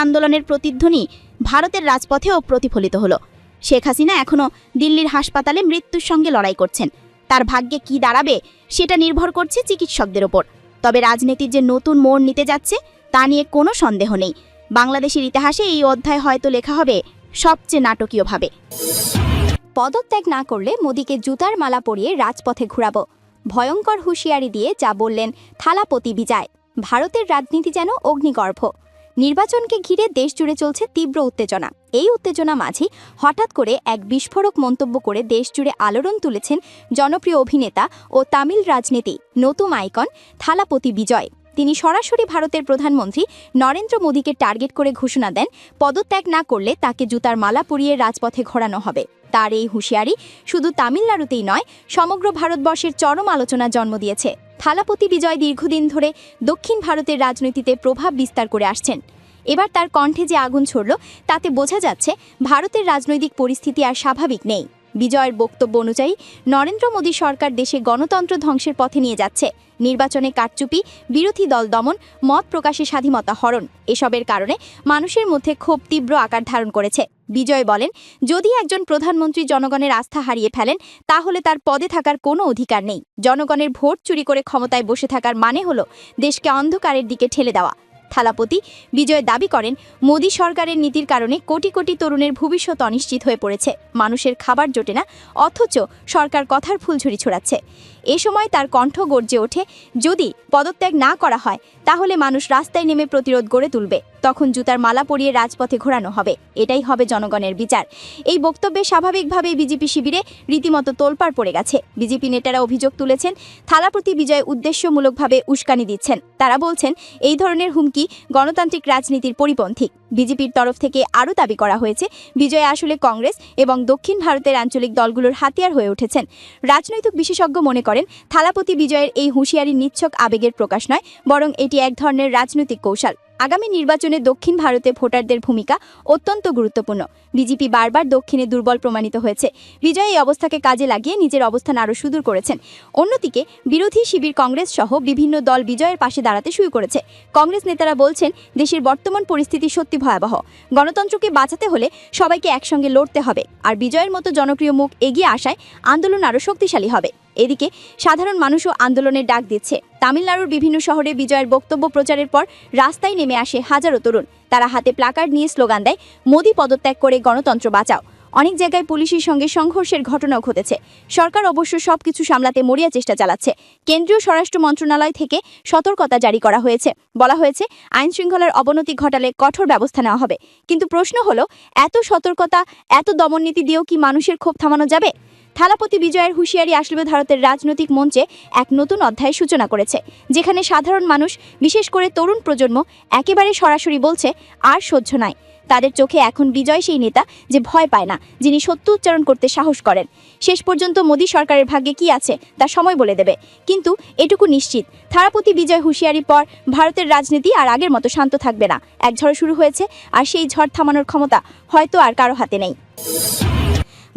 আন্দোলনের প্রতিধ্বনি ভারতের রাজপথেও প্রতিফলিত হলো। শেখ হাসিনা এখনও দিল্লির হাসপাতালে মৃত্যুর সঙ্গে লড়াই করছেন। তার ভাগ্যে কি দাঁড়াবে সেটা নির্ভর করছে চিকিৎসকদের ওপর। তবে রাজনীতির যে নতুন মোড় নিতে যাচ্ছে তা নিয়ে কোনো সন্দেহ নেই। বাংলাদেশের ইতিহাসে এই অধ্যায় হয়তো লেখা হবে সবচেয়ে নাটকীয়ভাবে। পদত্যাগ না করলে মোদিকে জুতার মালা পরিয়ে রাজপথে ঘুরাবো, ভয়ঙ্কর হুঁশিয়ারি দিয়ে যা বললেন থালাপতি বিজয়। ভারতের রাজনীতি যেন অগ্নিগর্ভ। নির্বাচনকে ঘিরে দেশ জুড়ে চলছে তীব্র উত্তেজনা। এই উত্তেজনা মাঝে হঠাৎ করে এক বিস্ফোরক মন্তব্য করে দেশ জুড়ে আলোড়ন তুলেছেন জনপ্রিয় অভিনেতা ও তামিল রাজনীতি নতুন আইকন থালাপতি বিজয়। তিনি সরাসরি ভারতের প্রধানমন্ত্রী নরেন্দ্র মোদীকে টার্গেট করে ঘোষণা দেন, পদত্যাগ না করলে তাকে জুতার মালা পরিয়ে রাজপথে ঘোরানো হবে। তার এই হুঁশিয়ারি শুধু তামিলনাড়ুতেই নয়, সমগ্র ভারতবর্ষের চরম আলোচনা জন্ম দিয়েছে। থালাপতি বিজয় দীর্ঘদিন ধরে দক্ষিণ ভারতের রাজনীতিতে প্রভাব বিস্তার করে আসছেন। এবার তার কণ্ঠে যে আগুন ছড়ল তাতে বোঝা যাচ্ছে ভারতের রাজনৈতিক পরিস্থিতি আর স্বাভাবিক নেই। বিজয়ের বক্তব্য অনুযায়ী নরেন্দ্র মোদী সরকার দেশে গণতন্ত্র ধ্বংসের পথে নিয়ে যাচ্ছে। নির্বাচনে কারচুপি, বিরোধী দল দমন, মত প্রকাশে স্বাধীনতা হরণ, এসবের কারণে মানুষের মধ্যে ক্ষোভ তীব্র আকার ধারণ করেছে। বিজয় বলেন, যদি একজন প্রধানমন্ত্রী জনগণের আস্থা হারিয়ে ফেলেন তাহলে তার পদে থাকার কোনো অধিকার নেই। জনগণের ভোট চুরি করে ক্ষমতায় বসে থাকার মানে হলো দেশকে অন্ধকারের দিকে ঠেলে দেওয়া। থালাপতি বিজয় দাবি করেন, মোদী সরকারের নীতির কারণে কোটি কোটি তরুণের ভবিষ্যৎ অনিশ্চিত হয়ে পড়েছে। মানুষের খাবার জোটে না, অথচ সরকার কথার ফুলঝুরি ছড়াচ্ছে। এ সময় তার কণ্ঠ গর্জে ওঠে, যদি পদত্যাগ না করা হয় তাহলে মানুষ রাস্তায় নেমে প্রতিরোধ গড়ে তুলবে। তখন জুতার মালা পরিয়ে রাজপথে ঘোরানো হবে। এটাই হবে জনগণের বিচার। এই বক্তব্যে স্বাভাবিকভাবেই বিজেপি শিবিরে রীতিমতো তোলপাড় পড়ে গেছে। বিজেপি নেতারা অভিযোগ তুলেছেন, থালাপতি বিজয় উদ্দেশ্যমূলকভাবে উস্কানি দিচ্ছেন। তারা বলছেন, এই ধরনের হুমকি গণতান্ত্রিক রাজনীতির পরিপন্থী। বিজেপির তরফ থেকে আরও দাবি করা হয়েছে, বিজয় আসলে কংগ্রেস এবং দক্ষিণ ভারতের আঞ্চলিক দলগুলোর হাতিয়ার হয়ে উঠেছেন। রাজনৈতিক বিশেষজ্ঞ মনে করেন, থালাপতি বিজয়ের এই হুঁশিয়ারি নিছক আবেগের প্রকাশ নয়, বরং এটি এক ধরনের রাজনৈতিক কৌশল। আগামী নির্বাচনে দক্ষিণ ভারতে ভোটারদের ভূমিকা অত্যন্ত গুরুত্বপূর্ণ। বিজেপি বারবার দক্ষিণে দুর্বল প্রমাণিত হয়েছে। বিজয় এই অবস্থাকে কাজে লাগিয়ে নিজের অবস্থান আরও সুদূর করেছেন। অন্যদিকে বিরোধী শিবির কংগ্রেস সহ বিভিন্ন দল বিজয়ের পাশে দাঁড়াতে শুরু করেছে। কংগ্রেস নেতারা বলছেন, দেশের বর্তমান পরিস্থিতি সত্যি ভয়াবহ। গণতন্ত্রকে বাঁচাতে হলে সবাইকে একসঙ্গে লড়তে হবে। আর বিজয়ের মতো জনপ্রিয় মুখ এগিয়ে আসায় আন্দোলন আরও শক্তিশালী হবে। এদিকে সাধারণ মানুষও আন্দোলনের ডাক দিচ্ছে। তামিলনাড়ুর বিভিন্ন শহরে বিজয়ের বক্তব্য প্রচারের পর রাস্তায় নেমে আসে হাজারো তরুণ। তারা হাতে প্লাকার্ড নিয়ে স্লোগান দেয়, মোদি পদত্যাগ করে গণতন্ত্র বাঁচাও। অনেক জায়গায় পুলিশের সঙ্গে সংঘর্ষের ঘটনাও ঘটেছে। সরকার অবশ্য সবকিছু সামলাতে মরিয়া চেষ্টা চালাচ্ছে। কেন্দ্রীয় স্বরাষ্ট্র মন্ত্রণালয় থেকে সতর্কতা জারি করা হয়েছে। বলা হয়েছে, আইন শৃঙ্খলার অবনতি ঘটালে কঠোর ব্যবস্থা নেওয়া হবে। কিন্তু প্রশ্ন হলো, এত সতর্কতা, এত দমননীতি দিয়েও কি মানুষের ক্ষোভ থামানো যাবে? থালাপতি বিজয়ের হুঁশিয়ারি আসলে ভারতের রাজনৈতিক মঞ্চে এক নতুন অধ্যায়ের সূচনা করেছে, যেখানে সাধারণ মানুষ, বিশেষ করে তরুণ প্রজন্ম, একেবারে সরাসরি বলছে, আর সহ্য নয়। তাদের চোখে এখন বিজয় সেই নেতা যে ভয় পায় না, যিনি সত্য উচ্চারণ করতে সাহস করেন। শেষ পর্যন্ত মোদী সরকারের ভাগ্যে কি আছে তা সময় বলে দেবে। কিন্তু এটুকু নিশ্চিত, থালাপতি বিজয় হুঁশিয়ারির পর ভারতের রাজনীতি আর আগের মতো শান্ত থাকবে না। এক ঝড় শুরু হয়েছে, আর সেই ঝড় থামানোর ক্ষমতা হয়তো আর কারো হাতে নেই।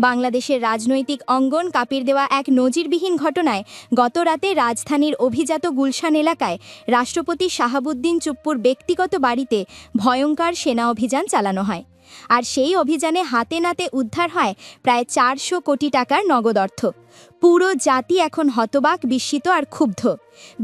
বাংলাদেশের রাজনৈতিক অঙ্গন কাঁপিয়ে দেওয়া এক নজিরবিহীন ঘটনায় গত রাতে রাজধানীর অভিজাত গুলশান এলাকায় রাষ্ট্রপতি শাহাবুদ্দিন চুপ্পুর ব্যক্তিগত বাড়িতে ভয়ঙ্কর সেনা অভিযান চালানো হয়। আর সেই অভিযানে হাতে নাতে উদ্ধার হয় প্রায় 400 কোটি টাকার নগদ অর্থ। পুরো জাতি এখন হতবাক, বিস্মিত আর ক্ষুব্ধ।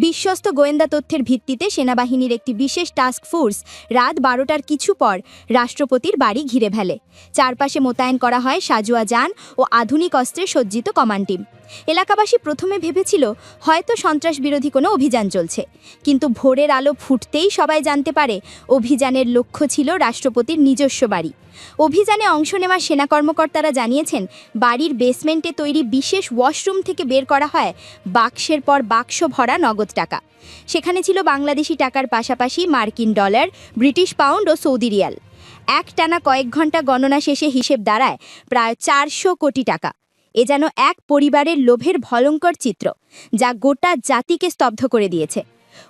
বিশ্বস্ত গোয়েন্দা তথ্যের ভিত্তিতে সেনাবাহিনীর একটি বিশেষ টাস্ক ফোর্স রাত 12টার কিছু পর রাষ্ট্রপতির বাড়ি ঘিরে ফেলে। চারপাশে মোতায়েন করা হয় সাজোয়া যান ও আধুনিক অস্ত্রে সজ্জিত কমান্ড টিম। এলাকাবাসী প্রথমে ভেবেছিল হয়তো সন্ত্রাস বিরোধী কোনো অভিযান চলছে, কিন্তু ভোরের আলো ফুটতেই সবাই জানতে পারে অভিযানের লক্ষ্য ছিল রাষ্ট্রপতির নিজস্ব বাড়ি। অভিযানে অংশ নেওয়া সেনা কর্মকর্তারা জানিয়েছেন, বাড়ির বেসমেন্টে তৈরি বিশেষ ওয়াশরুম থেকে বের করা হয় বাক্সের পর বাক্স ভরা নগদ টাকা। সেখানে ছিল বাংলাদেশি টাকার পাশাপাশি মার্কিন ডলার, ব্রিটিশ পাউন্ড ও সৌদি রিয়াল। একটানা কয়েক ঘন্টা গণনা শেষে হিসেব দাঁড়ায় প্রায় 400 কোটি টাকা। এ যেন এক পরিবারের লোভের ভয়ঙ্কর চিত্র, যা গোটা জাতিকে স্তব্ধ করে দিয়েছে।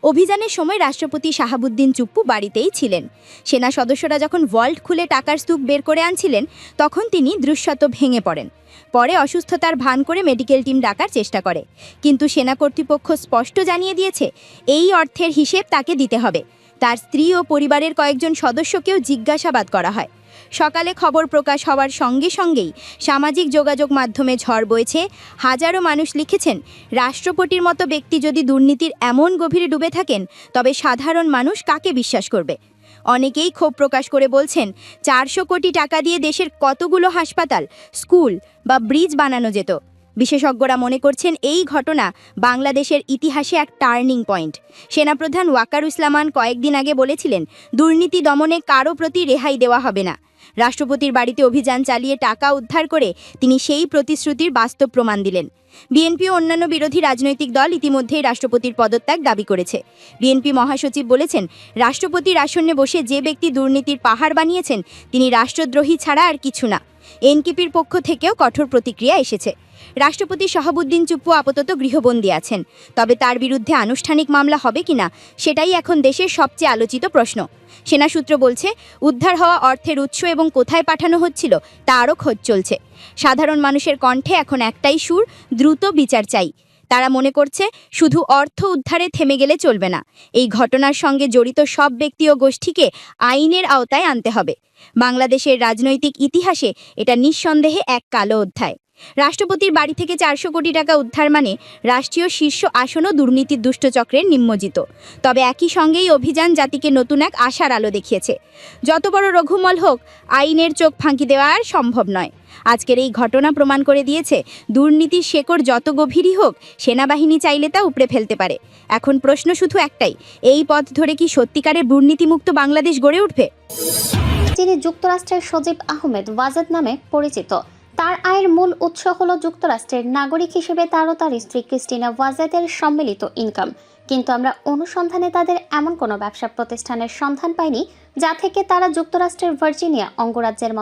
অভিযানের সময় রাষ্ট্রপতি শাহাবুদ্দিন চুপ্পু বাড়িতেই ছিলেন। সেনা সদস্যরা যখন ভল্ট খুলে টাকার স্তূপ বের করে আনছিলেন, তখন তিনি দৃশ্যত ভেঙে পড়েন। পরে অসুস্থতার ভান করে মেডিকেল টিম ডাকার চেষ্টা করে, কিন্তু সেনা কর্তৃপক্ষ স্পষ্ট জানিয়ে দিয়েছে এই অর্থের হিসেব তাকে দিতে হবে। তার স্ত্রী ও পরিবারের কয়েকজন সদস্যকেও জিজ্ঞাসাবাদ করা হয়। সকালে খবর প্রকাশ হওয়ার সঙ্গে সঙ্গেই সামাজিক যোগাযোগ মাধ্যমে ঝড় বইছে। হাজারো মানুষ লিখেছেন, রাষ্ট্রপতির মতো ব্যক্তি যদি দুর্নীতির এমন গভীরে ডুবে থাকেন তবে সাধারণ মানুষ কাকে বিশ্বাস করবে। অনেকেই ক্ষোভ প্রকাশ করে বলছেন, 400 কোটি টাকা দিয়ে দেশের কতগুলো হাসপাতাল, স্কুল বা ব্রিজ বানানো যেত। বিশেষজ্ঞরা মনে করছেন এই ঘটনা বাংলাদেশের ইতিহাসে এক টার্নিং পয়েন্ট। সেনাপ্রধান ওয়াকারুজ্জামান কয়েকদিন আগে বলেছিলেন, দুর্নীতি দমনে কারো প্রতি রেহাই দেওয়া হবে না। রাষ্ট্রপতির বাড়িতে অভিযান চালিয়ে টাকা উদ্ধার করে তিনি সেই প্রতিশ্রুতির বাস্তব প্রমাণ দিলেন। বিএনপি ও অন্যান্য বিরোধী রাজনৈতিক দল ইতিমধ্যেই রাষ্ট্রপতির পদত্যাগ দাবি করেছে। বিএনপি মহাসচিব বলেছেন, রাষ্ট্রপতির আসনে বসে যে ব্যক্তি দুর্নীতির পাহাড় বানিয়েছেন তিনি রাষ্ট্রদ্রোহী ছাড়া আর কিছু না। এনকিপির পক্ষ থেকেও কঠোর প্রতিক্রিয়া এসেছে। রাষ্ট্রপতি শাহাবুদ্দিন চুপ্পু আপাতত গৃহবন্দী আছেন, তবে তার বিরুদ্ধে আনুষ্ঠানিক মামলা হবে কিনা সেটাই এখন দেশের সবচেয়ে আলোচিত প্রশ্ন। সেনা সূত্র বলছে, উদ্ধার হওয়া অর্থের উৎস এবং কোথায় পাঠানো হচ্ছিল তা আরও খোঁজ চলছে। সাধারণ মানুষের কণ্ঠে এখন একটাই সুর, দ্রুত বিচার চাই। তারা মনে করছে, শুধু অর্থ উদ্ধারে থেমে গেলে চলবে না, এই ঘটনার সঙ্গে জড়িত সব ব্যক্তি ও গোষ্ঠীকে আইনের আওতায় আনতে হবে। বাংলাদেশের রাজনৈতিক ইতিহাসে এটা নিঃসন্দেহে এক কালো অধ্যায়। রাষ্ট্রপতির বাড়ি থেকে 400 কোটি টাকা উদ্ধার মানে রাষ্ট্রীয় শীর্ষ আসনও দুর্নীতির দুষ্টচক্রের নিমজ্জিত। তবে একই সঙ্গে এই অভিযান জাতিকে নতুন এক আশার আলো দেখিয়েছে। যত বড় রঘুমল হোক, আইনের চোখ ফাঁকি দেওয়া আর সম্ভব নয়। আজকের এই ঘটনা প্রমাণ করে দিয়েছে, দুর্নীতির শেকড় যত গভীরই হোক, সেনাবাহিনী চাইলে তা উপড়ে ফেলতে পারে। এখন প্রশ্ন শুধু একটাই, এই পথ ধরে কি সত্যিকারের দুর্নীতিমুক্ত বাংলাদেশ গড়ে উঠবে? যিনি যুক্তরাষ্ট্রের সজীব আহমেদ ওয়াজেদ নামে পরিচিত, তার আয়ের মূল উৎস হল যুক্তরাষ্ট্রের নাগরিক হিসেবে তার ও তার স্ত্রী ক্রিস্টিনা ওয়াজেদের সম্মিলিত ইনকাম। কিন্তু আমরা অনুসন্ধানে তাদের এমন কোনো ব্যবসা প্রতিষ্ঠানের সন্ধান পাইনি যা থেকে তারা যুক্তরাষ্ট্রের ভার্জিনিয়া অঙ্গরাজ্যের মতো